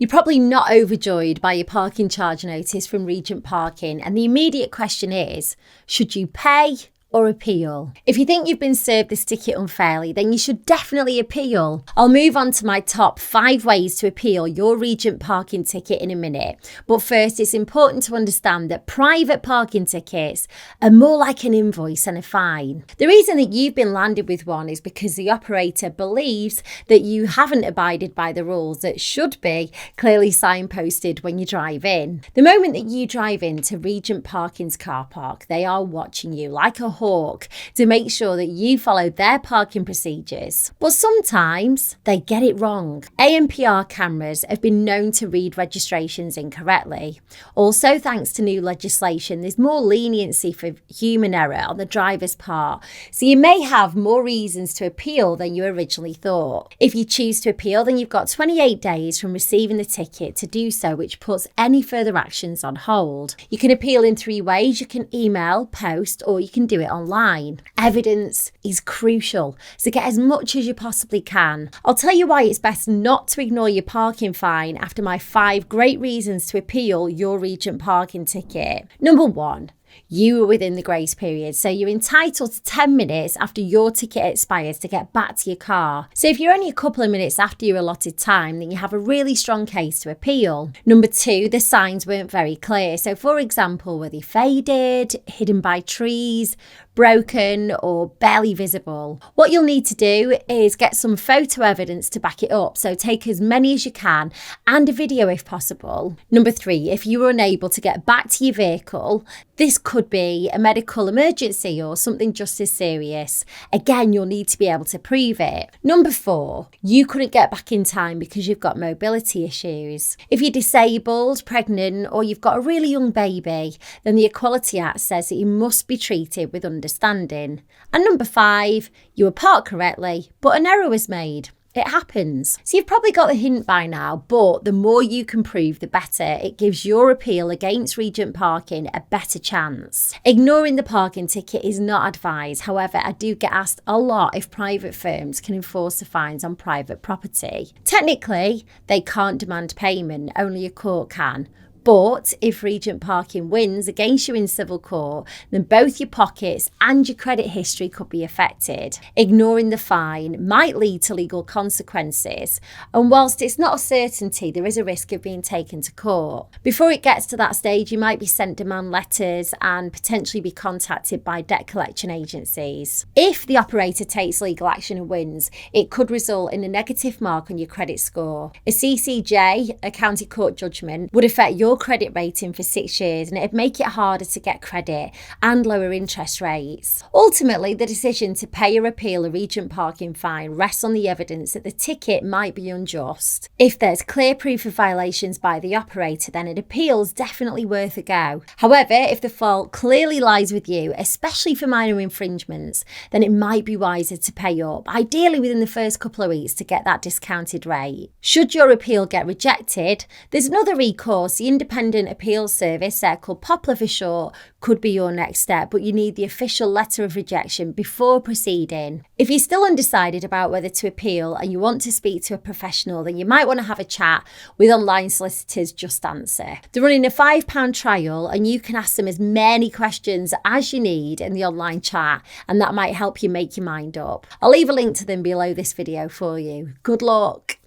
You're probably not overjoyed by your parking charge notice from Regent Parking, and the immediate question is, should you pay or appeal? If you think you've been served this ticket unfairly, then you should definitely appeal. I'll move on to my top 5 ways to appeal your Regent Parking ticket in a minute. But first, it's important to understand that private parking tickets are more like an invoice and a fine. The reason that you've been landed with one is because the operator believes that you haven't abided by the rules that should be clearly signposted when you drive in. The moment that you drive into Regent Parking's car park, they are watching you like a hawk to make sure that you follow their parking procedures. But sometimes they get it wrong. ANPR cameras have been known to read registrations incorrectly. Also, thanks to new legislation, there's more leniency for human error on the driver's part, so you may have more reasons to appeal than you originally thought. If you choose to appeal, then you've got 28 days from receiving the ticket to do so, which puts any further actions on hold. You can appeal in 3 ways. You can email, post, or you can do it online. Evidence is crucial, so get as much as you possibly can. I'll tell you why it's best not to ignore your parking fine after my 5 great reasons to appeal your Regent Parking ticket. Number 1. You were within the grace period, so you're entitled to 10 minutes after your ticket expires to get back to your car. So if you're only a couple of minutes after your allotted time, then you have a really strong case to appeal. Number 2, the signs weren't very clear. So for example, were they faded, hidden by trees, broken, or barely visible? What you'll need to do is get some photo evidence to back it up, so take as many as you can and a video if possible. Number 3, if you were unable to get back to your vehicle, this could be a medical emergency or something just as serious. Again, you'll need to be able to prove it. Number 4, you couldn't get back in time because you've got mobility issues. If you're disabled, pregnant, or you've got a really young baby, then the Equality Act says that you must be treated with understanding. And number 5, you were parked correctly, but an error was made. It happens. So you've probably got the hint by now, but the more you can prove, the better. It gives your appeal against Regent Parking a better chance. Ignoring the parking ticket is not advised. However, I do get asked a lot if private firms can enforce the fines on private property. Technically, they can't demand payment, only a court can. But if Regent Parking wins against you in civil court, then both your pockets and your credit history could be affected. Ignoring the fine might lead to legal consequences, and whilst it's not a certainty, there is a risk of being taken to court. Before it gets to that stage, you might be sent demand letters and potentially be contacted by debt collection agencies. If the operator takes legal action and wins, it could result in a negative mark on your credit score. A CCJ, a county court judgment, would affect your credit rating for 6 years, and it'd make it harder to get credit and lower interest rates. Ultimately, the decision to pay or appeal a Regent Parking fine rests on the evidence that the ticket might be unjust. If there's clear proof of violations by the operator, then an appeal's definitely worth a go. However, if the fault clearly lies with you, especially for minor infringements, then it might be wiser to pay up, ideally within the first couple of weeks, to get that discounted rate. Should your appeal get rejected, there's another recourse. The Independent Appeals Service, called Poplar for short, could be your next step, but you need the official letter of rejection before proceeding. If you're still undecided about whether to appeal and you want to speak to a professional, then you might want to have a chat with online solicitors JustAnswer. They're running a £5 trial, and you can ask them as many questions as you need in the online chat, and that might help you make your mind up. I'll leave a link to them below this video for you. Good luck.